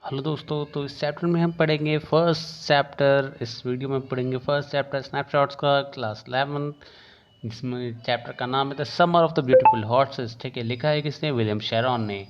Hello दोस्तों, तो इस चैप्टर में हम पढ़ेंगे इस वीडियो में पढ़ेंगे फर्स्ट चैप्टर स्नैपशॉट्स का क्लास 11, जिसमें चैप्टर का नाम है the summer of the beautiful horses. ठीक है, लिखा है किसने? विलियम शेरॉन ने।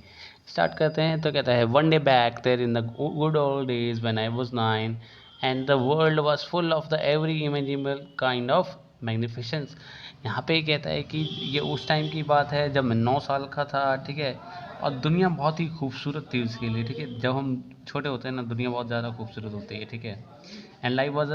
स्टार्ट करते हैं। तो कहता है, one day back there in the good old days when I was 9 and the world was full of the every imaginable kind of magnificence. यहाँ पे कहता है कि ये उस टाइम की बात है जब मैं 9 साल का था। ठीक है, और दुनिया बहुत ही खूबसूरत थी उसके लिए। ठीक है, जब हम छोटे होते हैं ना, दुनिया बहुत ज़्यादा खूबसूरत होती है। ठीक है, and life was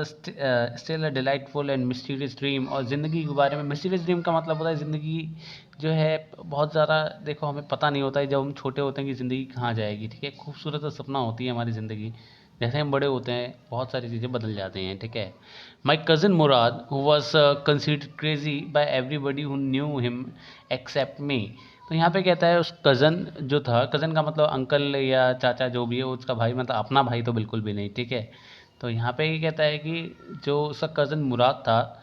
still a delightful and mysterious dream. और ज़िंदगी के बारे में, मिस्टीरियस ड्रीम का मतलब होता है ज़िंदगी जो है बहुत ज़्यादा, देखो हमें पता नहीं होता है जब हम छोटे होते हैं कि ज़िंदगी कहाँ जाएगी। ठीक है, खूबसूरत सपना होती है हमारी ज़िंदगी। जैसे हम बड़े होते हैं बहुत सारी चीज़ें बदल जाती हैं। ठीक है, my cousin Mourad who was considered crazy by everybody who knew him except me. तो यहाँ पे कहता है उस कज़न जो था, कज़न का मतलब अंकल या चाचा जो भी है, उसका भाई, मतलब अपना भाई तो बिल्कुल भी नहीं। ठीक है, तो यहाँ पे ये कहता है कि जो उसका कज़न मुराद था,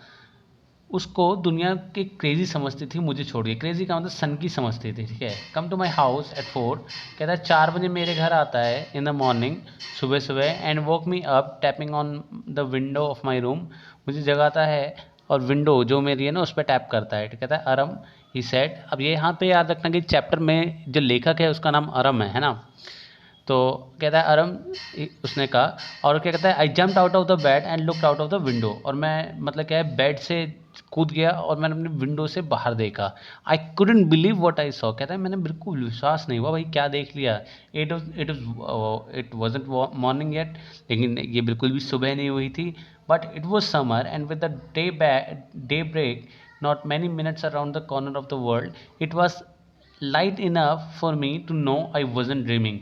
उसको दुनिया के क्रेज़ी समझती थी, मुझे छोड़ के। क्रेज़ी का मतलब सन की समझती थी। ठीक है, come to my house at 4, कहता है 4 बजे मेरे घर आता है इन द मॉर्निंग, सुबह सुबह, and woke me up tapping on the window of my room. मुझे जगाता है और विंडो जो मेरी है ना उस पर टैप करता है। कहता है अरम ही सेड। अब ये यहाँ पे याद रखना कि चैप्टर में जो लेखक है उसका नाम अरम है ना। तो कहता है अरम, उसने कहा, और क्या कहता है, आई jumped out of the bed and looked out of the window. और मैं, मतलब क्या है, बेड से कूद गया और मैंने अपनी विंडो से बाहर देखा। आई couldn't believe what I saw. कहता है मैंने बिल्कुल विश्वास नहीं हुआ, भाई क्या देख लिया। इट वाजंट मॉर्निंग येट, लेकिन ये बिल्कुल भी सुबह नहीं हुई थी। But it was summer and with the daybreak not many minutes around the corner of the world, it was light enough for me to know I wasn't dreaming.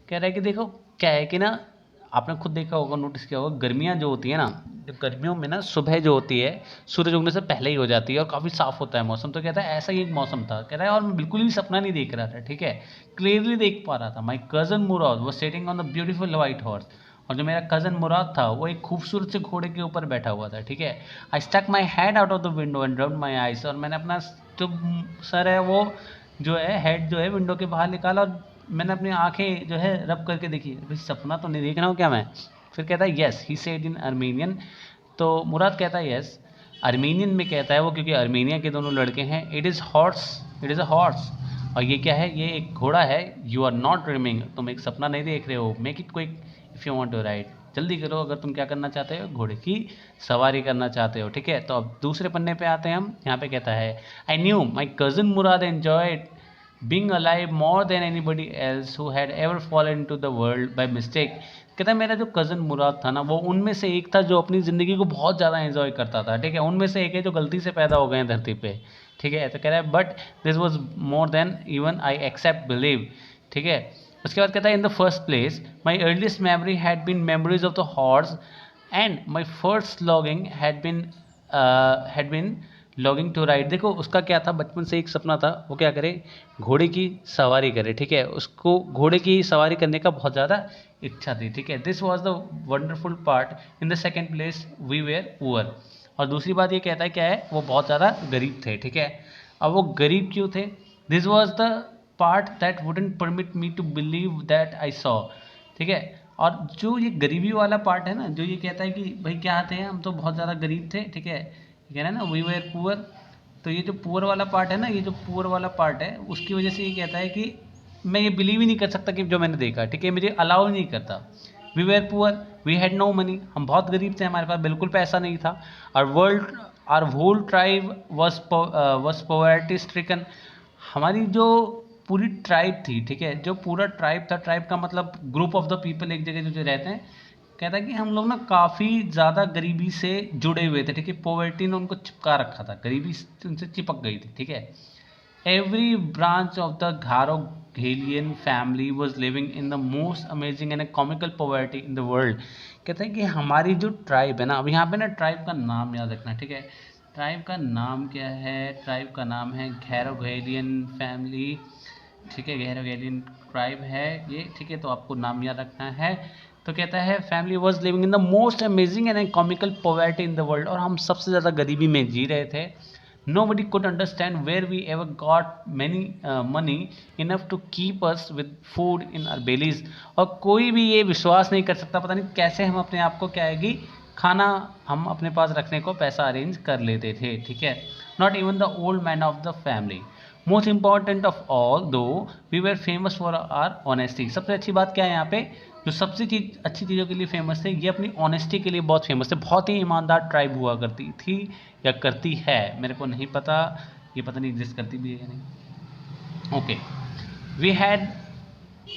कह रहा है कि देखो क्या है कि ना, आपने खुद देखा होगा, नोटिस किया होगा, गर्मियाँ जो होती है ना, जब गर्मियों में ना सुबह जो होती है सूरज उगने से पहले ही हो जाती है और काफ़ी साफ होता है मौसम। तो कहता है ऐसा ही एक मौसम था। कह रहा है और मैं बिल्कुल भी सपना नहीं देख रहा था। ठीक है, क्लियरली देख पा रहा था। माई कज़न मुराद वो sitting on the beautiful white horse. और जो मेरा कज़न मुराद था वो एक खूबसूरत से घोड़े के ऊपर बैठा हुआ था। ठीक है, I stuck my head out of the window and rubbed my eyes. और मैंने अपना जो सर है वो जो है, हेड जो है, विंडो के बाहर निकाला और मैंने अपनी आंखें जो है रब करके देखी, भाई सपना तो नहीं देख रहा हूँ क्या मैं। फिर कहता है yes he said in Armenian. तो मुराद कहता है येस, अर्मेनियन में कहता है वो, क्योंकि अर्मेनिया के दोनों लड़के हैं। It is horse, it is a horse. और ये क्या है? ये एक घोड़ा है। यू आर नॉट ड्रीमिंग, तुम एक सपना नहीं देख रहे हो। Make it quick if you want to ride, जल्दी करो अगर तुम क्या करना चाहते हो, घोड़े की सवारी करना चाहते हो। ठीक है, तो अब दूसरे पन्ने पे आते हैं हम। यहाँ पे कहता है I knew my cousin Murad enjoyed being alive more than anybody else who had ever fallen into the world by mistake। कहता है मेरा जो कज़न मुराद था ना, वो उनमें से एक था जो अपनी ज़िंदगी को बहुत ज़्यादा एंजॉय करता था। ठीक है, उनमें से एक है जो गलती से पैदा हो गए हैं धरती पे। ठीक है, तो कह रहा है but this was more than even I accept believe. ठीक है, उसके बाद कहता है in the first place my earliest memory had been memories of the horse and my first longing had been longing to ride. देखो उसका क्या था, बचपन से एक सपना था, वो क्या करे, घोड़े की सवारी करे। ठीक है, उसको घोड़े की सवारी करने का बहुत ज़्यादा इच्छा थी। ठीक है, this was the wonderful part. In the second place we were poor. और दूसरी बात ये कहता है क्या है, वो बहुत ज़्यादा गरीब थे। ठीक है, अब वो गरीब क्यों थे? This was the part that wouldn't permit me to believe that I saw. ठीक है, और जो ये गरीबी वाला पार्ट है ना, जो ये कहता है कि भाई क्या थे हम तो बहुत ज़्यादा गरीब थे। ठीक है, ये कह रहा है ना वी वेयर पुअर। तो ये जो पुअर वाला पार्ट है ना, ये जो पुअर वाला पार्ट है, उसकी वजह से ये कहता है कि मैं ये बिलीव ही नहीं कर सकता कि जो मैंने देखा। ठीक है, मुझे अलाउ नहीं करता। We were poor, we had no money, हम बहुत गरीब थे, हमारे पास बिल्कुल पैसा नहीं था। और world, our whole tribe was poverty stricken. हमारी जो पूरी ट्राइब थी, ठीक है, जो पूरा ट्राइब था, ट्राइब का मतलब ग्रुप ऑफ द पीपल, एक जगह जो रहते हैं, कहता है कि हम लोग ना काफ़ी ज़्यादा गरीबी से जुड़े हुए थे। ठीक है, पॉवर्टी ने उनको चिपका रखा था, गरीबी उनसे चिपक गई थी। ठीक है, every branch of the Garoghlanian family was living in the most amazing and comical poverty in the world. कहते हैं कि हमारी जो ट्राइब है ना, अब यहाँ पे ना ट्राइब का नाम याद रखना। ठीक है, ट्राइब का नाम क्या है? ट्राइब का नाम है घैरोगेलियन फैमिली। ठीक है, घैरोगेलियन ट्राइब है ये। ठीक है, तो आपको नाम याद रखना है। तो कहता है family was living in the most amazing and comical poverty in the world. और हम सबसे ज़्यादा गरीबी में जी रहे थे। Nobody could understand where we ever got many money enough to keep us with food in our bellies. और कोई भी ये विश्वास नहीं कर सकता, पता नहीं कैसे हम अपने आप को क्या आएगी खाना हम अपने पास रखने को पैसा अरेंज कर लेते थे, ठीक है. Not even the old man of the family. Most important of all though we were famous for our honesty. सबसे अच्छी बात क्या है यहाँ पे, जो सबसे अच्छी चीज़ों के लिए फेमस थे, ये अपनी ऑनेस्टी के लिए बहुत फेमस थे. बहुत ही ईमानदार ट्राइब हुआ करती थी या करती है, मेरे को नहीं पता, ये पता नहीं एग्जिस्ट करती भी है या नहीं. Okay, we had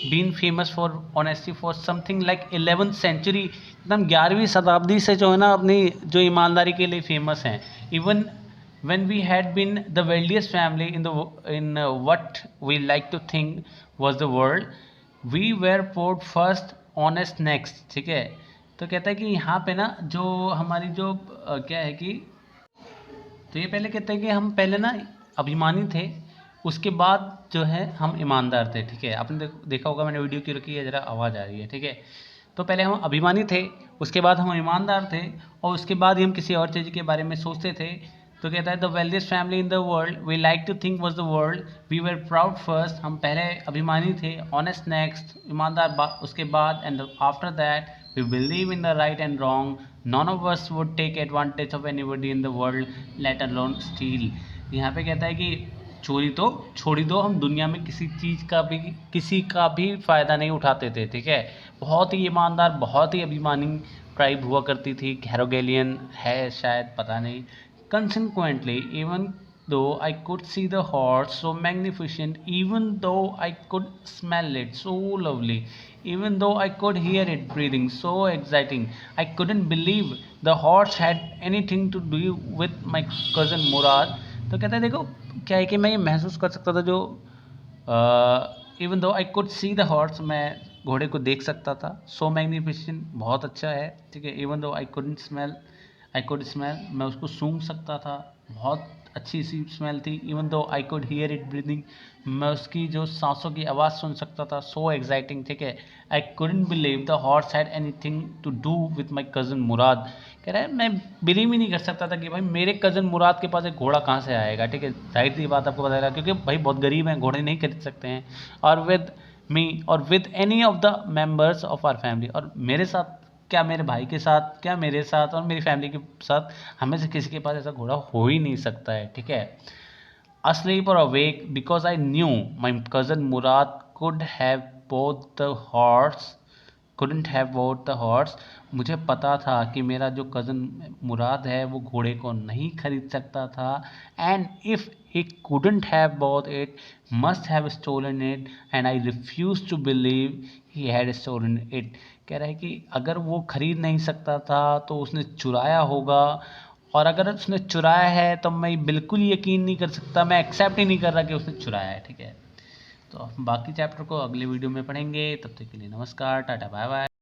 been famous for honesty for something like 11th century. एकदम 11वीं शताब्दी से जो है ना अपनी जो ईमानदारी के लिए फेमस हैं. Even when we had been the wealthiest family in what we like to think was the world, we were put first, honest next. ठीक है, तो कहता है कि यहाँ पे ना जो हमारी जो क्या है कि, तो ये पहले कहते हैं कि हम पहले ना अभिमानी थे, उसके बाद जो है हम ईमानदार थे. ठीक है, आपने देखा होगा, मैंने वीडियो की रखी है, ज़रा आवाज़ आ रही है. ठीक है, तो पहले हम अभिमानी थे, उसके बाद हम ईमानदार थे, और उसके बाद ही हम किसी और चीज़ के बारे में सोचते थे. तो कहता है the wealthiest family in the world, we like to think was the world, we were proud first, हम पहले अभिमानी थे, ऑनेस्ट नेक्स्ट, ईमानदार उसके बाद, and after that we believe in the right and wrong, none of us would take advantage of anybody in the world, let alone steal. यहाँ पे कहता है कि चोरी तो छोड़ ही दो, हम दुनिया में किसी का भी फ़ायदा नहीं उठाते थे. ठीक है, बहुत ही ईमानदार, बहुत ही अभिमानी ट्राइब हुआ करती थी. कैरोगेलियन है शायद, पता नहीं. Consequently, even though I could see the horse so magnificent, even though I could smell it so lovely, even though I could hear it breathing so exciting, I couldn't believe the horse had anything to do with my cousin Murad. तो कहता है देखो क्या है कि मैं ये महसूस कर सकता था, जो even though I could see the horse, मैं घोड़े को देख सकता था. सो मैग्निफिसेंट, बहुत अच्छा है. ठीक है, even though I could smell, मैं उसको सूंघ सकता था, बहुत अच्छी सी स्मेल थी. Even though I could hear it breathing, मैं उसकी जो सांसों की आवाज़ सुन सकता था. So exciting. ठीक है, I couldn't believe the horse had anything to do with my cousin Mourad. कह रहा है मैं बिलीव ही नहीं कर सकता था कि भाई मेरे कज़न मुराद के पास एक घोड़ा कहाँ से आएगा. ठीक है, जाहिर सी बात आपको पता लगा, क्योंकि भाई बहुत गरीब हैं, घोड़े नहीं खरीद सकते हैं. और विद मी और with any of the members of our family, और मेरे साथ क्या, मेरे भाई के साथ क्या, मेरे साथ और मेरी फैमिली के साथ, हमें से किसी के पास ऐसा घोड़ा हो ही नहीं सकता है. ठीक है, asleep or awake, because I knew my cousin Murad couldn't have bought the horse. मुझे पता था कि मेरा जो कज़न मुराद है वो घोड़े को नहीं खरीद सकता था. And if he couldn't have bought it, must have stolen it, and I refused to believe he had stolen it. कह रहा है कि अगर वो खरीद नहीं सकता था तो उसने चुराया होगा, और अगर उसने चुराया है तो मैं बिल्कुल यकीन नहीं कर सकता, मैं एक्सेप्ट ही नहीं कर रहा कि उसने चुराया है. ठीक है, तो बाकी चैप्टर को अगले वीडियो में पढ़ेंगे. तब तक के लिए नमस्कार, टाटा, बाय बाय.